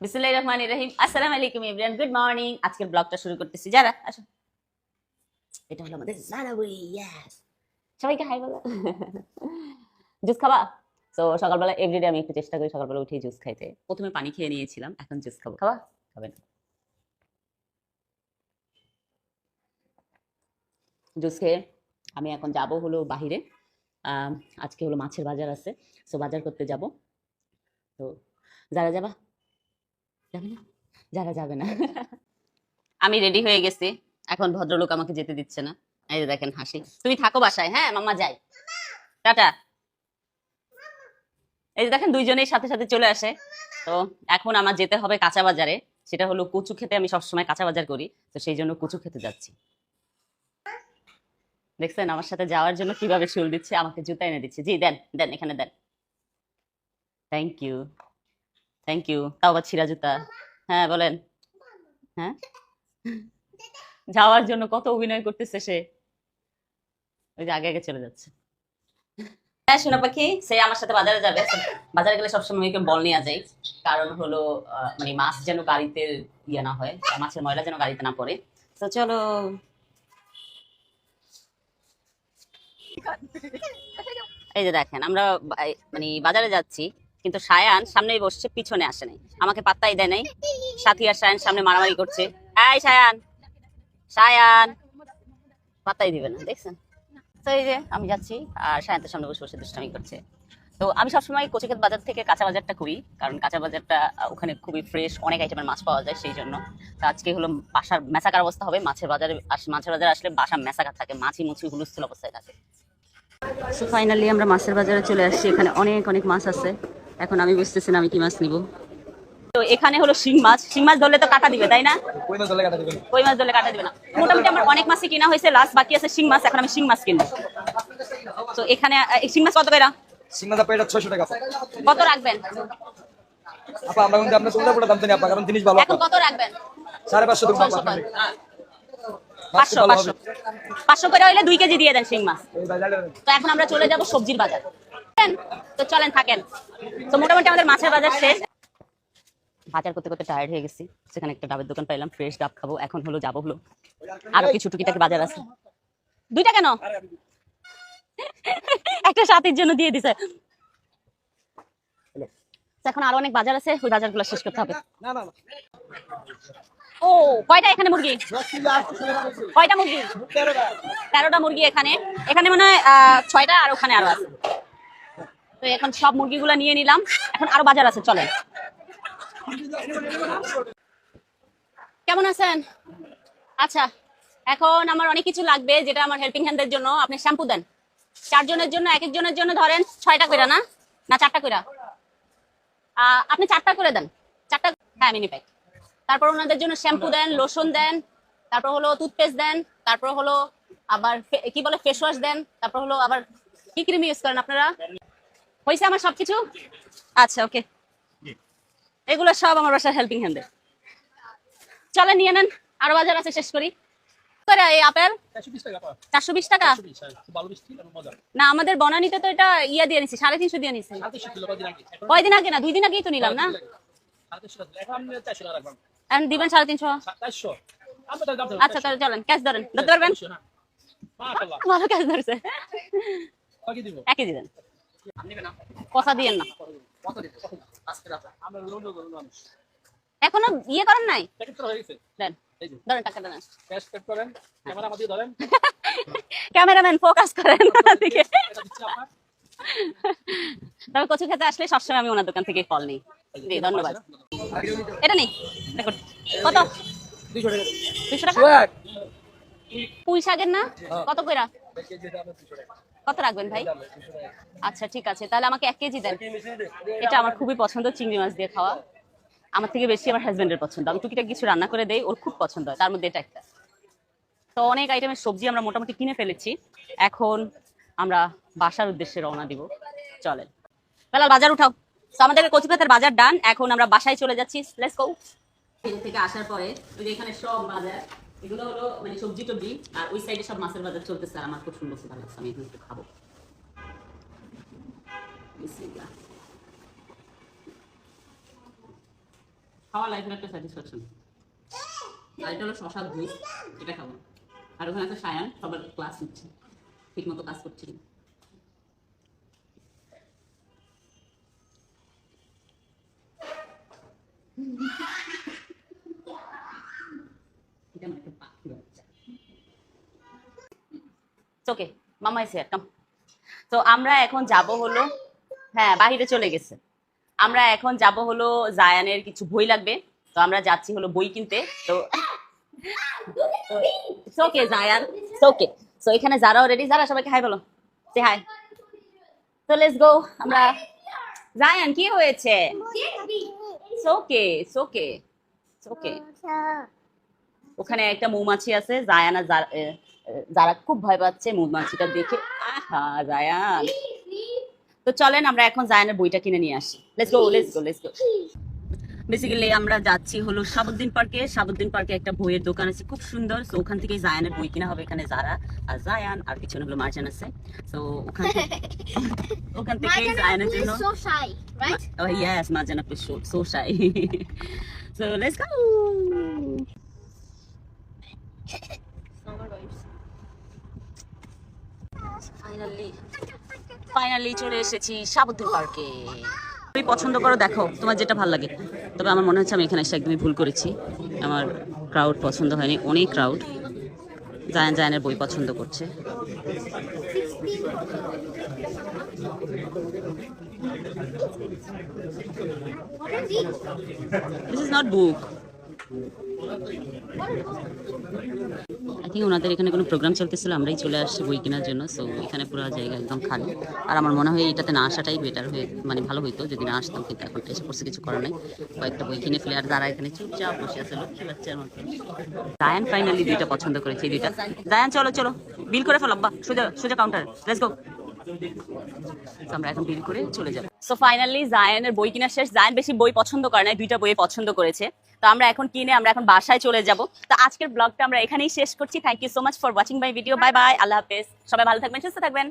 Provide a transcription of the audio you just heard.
বিসমিল্লাহির রহমানির রহিম। আসসালামু আলাইকুম এভরিওয়ান, গুড মর্নিং। আজকের ব্লগটা শুরু করতেছি। যারা আসো, এটা হলো আমাদের জানাবুই। ইয়েস, সবাইকে হাই বলো। জুস খাবা? তো সকালবেলা এভরিডে আমি একটু চেষ্টা করি সকালবেলা উঠে জুস খাইতে। প্রথমে পানি খেয়ে নিয়েছিলাম, এখন জুস খাবো। খাবা? খাবে না? জুস খেয়ে আমি এখন যাব হলো বাহিরে। আজকে হলো মাছের বাজার আছে, সো বাজার করতে যাব। তো যারা যাবা? যাবে না? যারা যাবে না। আমি রেডি হয়ে গেছি, এখন ভদ্রলোক আমাকে যেতে দিচ্ছে না। এই যে দেখেন হাসি। তুমি থাকো বাসায়, হ্যাঁ মাম্মা যাই, টাটা। এই যে দেখেন দুইজনেই সাথে সাথে চলে আসে। তো এখন আমার যেতে হবে কাঁচা বাজারে, সেটা হলো কচু খেতে। আমি সবসময় কাঁচা বাজার করি, তো সেই জন্য কচু খেতে যাচ্ছি। দেখছেন আমার সাথে যাওয়ার জন্য কিভাবে শুল দিচ্ছে, আমাকে জুতা এনে দিচ্ছে। জি দেন দেন, এখানে দেন। Thank you, thank you. তাও আবার ছিঁড়া জুতা। হ্যাঁ বলেন। হ্যাঁ, যাওয়ার জন্য কত অভিনয় করতেছে সে। ওই যে আগে আগে চলে যাচ্ছে। হ্যাঁ সোনা পাখি, সে আমার সাথে বাজারে যাবে। বাজারে গেলে সবসময় ওকে বল নিয়ে যাই, কারণ হলো মানে মাছ যেন গাড়িতে ইয়ে না হয়, মাছের ময়লা যেন গাড়িতে না পড়ে। তো চলো। এই যে দেখেন আমরা মানে বাজারে যাচ্ছি, কিন্তু সায়ান সামনেই বসছে, পিছনে আসে নাই, আমাকে পাত্তাই দেয় নাই। সাথী আর সায়ান সামনে মারামারি করছে। এই সায়ান, সায়ান পাত্তাই দিবে না, দেখছেন? তো এই যে আমি যাচ্ছি, আর সায়ান্তের সামনে বসে বসে দুষ্টামি করছে। তো আমি সবসময় কচিকাত বাজার থেকে কাঁচা বাজারটা করি, কারণ কাঁচা বাজারটা ওখানে খুবই ফ্রেশ, অনেক আইটেমের মাছ পাওয়া যায়, সেই জন্য। তো আজকে হলো বাসার মেসাকার অবস্থা হবে। মাছের বাজারে মাছের বাজারে আসলে বাসা মেসাকার থাকে, মাছি মুছি হুলস্থুল অবস্থায় থাকে। সো ফাইনালি আমরা মাছের বাজারে চলে আসছি। এখানে অনেক অনেক মাছ আছে। এখন আমি বুঝতেছি না আমি কি মাছ নিব। তো এখানে হলো শিং মাছ। শিং মাছ ধরলে তো কাটা দিবে, তাই না? কই মাছ ধরলে কাটা দিবে না। মোটামুটি আমার অনেক মাছই কিনা হয়েছে, লাস্ট বাকি আছে শিং মাছ। এখন আমি শিং মাছ কিনবো। তো এখানে শিং মাছ কত করে? শিং মাছ আপনার 600 টাকা। কত রাখবেন? আপা আমরা কিন্তু আপনার সুন্দর পড়ে দাম জানি আপা, কারণ জিনিস ভালো। এখন কত রাখবেন? 550 টাকা আপা। 500 500 500 করে হইলে 2 কেজি দিয়ে দেন শিং মাছ। তো এখন আমরা চলে যাব সবজির বাজার। তো চলেন, থাকেন। তো মোটামুটি আমাদের মাছের বাজার শেষ। বাজার করতে করতে টায়ার্ড হয়ে গেছি। সেখানে একটা ডাবের দোকান পাইলাম, ফ্রেশ ডাব খাবো। এখন হলো যাবো হলো আরো কিছু টুকিটাকি বাজার আছে। 2টা কেন? একটা সাথীর জন্য দিয়ে দিছে। এখন আরো অনেক বাজার আছে, ওই বাজারগুলো শেষ করতে হবে। না না না, ও কয়টা এখানে মুরগি? কয়টা মুরগি? 13টা মুরগি এখানে। এখানে মনে হয় 6টা, আর ওখানে আরো আছে। তো এখন সব মুরগিগুলো নিয়ে নিলাম। এখন আরো বাজার আছে, চলেন। কেমন আছেন? আচ্ছা, এখন আমার অনেক কিছু লাগবে, যেটা আমার হেল্পিং হ্যান্ডের জন্য। আপনি শ্যাম্পু দেন 4 জনের জন্য। এক একজনের জন্য ধরেন 6টা করে, না না 4টা করে। আপনি 4টা করে দেন। 4টা, হ্যাঁ মিনি প্যাক। তারপর ওনাদের জন্য শ্যাম্পু দেন, লোশন দেন, তারপর হলো টুথপেস্ট দেন, তারপর হলো আবার কি বলে ফেস ওয়াশ দেন, তারপর হলো আবার কি ক্রিম ইউজ করেন আপনারা? হয়েছে আমার সবকিছু? আচ্ছা ওকে, এগুলো সব আমার বাসার হেল্পিং হ্যান্ডে। চলে নিয়ে নেন, আরো বাজার আছে, শেষ করি। এই আপেল 420 টাকা। না আমাদের বনানীতে তো এটা ইয়া দিয়ে নিছি, 350 দিয়ে নিছি। কয়দিন আগে? না 2 দিন আগেই তো নিলাম না। এখন দিবেন 350। আচ্ছা তাহলে চলেন, ক্যাশ ধরেন। ধরতে পারবেন? ভালো ক্যাশ ধরছে। একই দিবেন, কথা দিয়েন না। এখনো ইয়ে করেন নাই? দেন, ধরেন টাকা দেন। ক্যামেরাম্যান ফোকাস করেন দিকে। তবে কচু খেতে আসলে সবসময় আমি ওনার দোকান থেকে ফল নিই। জি ধন্যবাদ। এটা নেই, দেখুন কত? 200 টাকা। পুঁই শাকের না? কত কইরা? কত রাখবেন ভাই? আচ্ছা ঠিক আছে, তাহলে আমাকে 1 কেজি দেন। এটা আমার খুবই পছন্দ, চিংড়ি মাছ দিয়ে খাওয়া। আমার থেকে বেশি আমার হাজবেন্ডের পছন্দ। আমি টুকিটাকি কিছু রান্না করে দেই, ওর খুব পছন্দ হয়, তার মধ্যে এটা একটা। তো অনেক আইটেমের সবজি আমরা মোটামুটি কিনে ফেলেছি। এখন আমরা বাসার উদ্দেশ্যে রওনা দিব, চলেন। বেলাল বাজার উঠাও। তো আমাদের কচুপাতার বাজার ডান, এখন আমরা বাসায় চলে যাচ্ছি। Let's go. এখান থেকে আসার পরে ওই যে এখানে সব বাজার, এগুলো হলো মানে সবজি টবজি, আর ওই সাইডে সব মাছের বাজার চলতেছে। আর আমার খুব সুন্দর ভালো লাগছে, আমি এখন একটু খাবো। বিসমিল্লাহ। খাওয়া লাইফের একটা স্যাটিসফ্যাকশন। আর এটা হলো শশার জুস, এটা খাবো। আর ওখানে একটা সায়ান সবার ক্লাস নিচ্ছে, ঠিক মতো কাজ করছিল। এটা আমার একটা পাখি বাচ্চা। ওকে, মামা ইজ হিয়ার, কাম। তো আমরা এখন যাব হলো, হ্যাঁ বাহিরে চলে গেছে। আমরা এখন যাব হলো জায়ানের কিছু বই লাগবে, তো আমরা যাচ্ছি হলো বই কিনতে। তো ওকে জায়ান, ওকে। সো এখানে যারা অলরেডি, যারা সবাইকে হাই বলো, সে হাই। তো লেটস গো। আমরা জায়ান কি হয়েছে? ওকে ওকে ওকে। ওখানে একটা মৌমাছি আছে, জায়ান আর যারা খুব ভয় পাচ্ছে মৌমাছিটা দেখে। আহা জায়ান। তো চলেন আমরা এখন জায়ানের বইটা কিনে নিয়ে আসি। Let's go let's go let's go. Basically আমরা যাচ্ছি হলো শাহাবুদ্দিন পার্কে। শাহাবুদ্দিন পার্কে একটা বইয়ের দোকান আছে খুব সুন্দর, সো ওখান থেকেই জায়ানের বই কিনা হবে। এখানে যারা আর জায়ান আর পিছনে হলো মার্জান আছে, সো ওখান থেকেই জায়ানের জন্য। So shy, right? Oh yes, Marjan is so shy. So let's go. Finally চলে এসেছি শাহাবুদ্দিন পার্কে। তুমি পছন্দ করো, দেখো তোমার যেটা ভালো লাগে। তবে আমার মনে হচ্ছে আমি এখানে এসে একদমই ভুল করেছি, আমার ক্রাউড পছন্দ হয়নি, অনেক ক্রাউড। জায়ানের বই পছন্দ করছে। This is not book. I think ওনাদের এখানে কোনো প্রোগ্রাম চলতেছিল, আমরাই চলে আসছি বই কেনার জন্য। সো এখানে পুরো জায়গা একদম খালি। আর আমার মনে হয় এটাতে না আসাটাই বেটার হয়ে, মানে ভালো হইতো যদি না আসতাম, কিন্তু এখন এসে পড়ছে, কিছু করার নাই। কয়েকটা বই কিনে ফেলে আর যারা এখানে চুপচাপ বসে আছে লক্ষ্মী বাচ্চার মতো। জায়ান ফাইনালি দুইটা পছন্দ করেছে, এই দুইটা। জায়ান চলো চলো বিল করে ফেলো, আব্বা সোজা সোজা কাউন্টার, লেটস গো। আমরা এখন বিল করে চলে যাব। সো ফাইনালি জায়ানের বই কিনা শেষ। জায়ান বেশি বই পছন্দ করে না, দুইটা বই পছন্দ করেছে। তো আমরা এখন কিনে আমরা এখন বাসায় চলে যাব। তো আজকের ব্লগটা আমরা এখানেই শেষ করছি। Thank you so much for watching my video. Bye bye, আল্লাহ হাফেজ। সবাই ভালো থাকবেন, সুস্থ থাকবেন।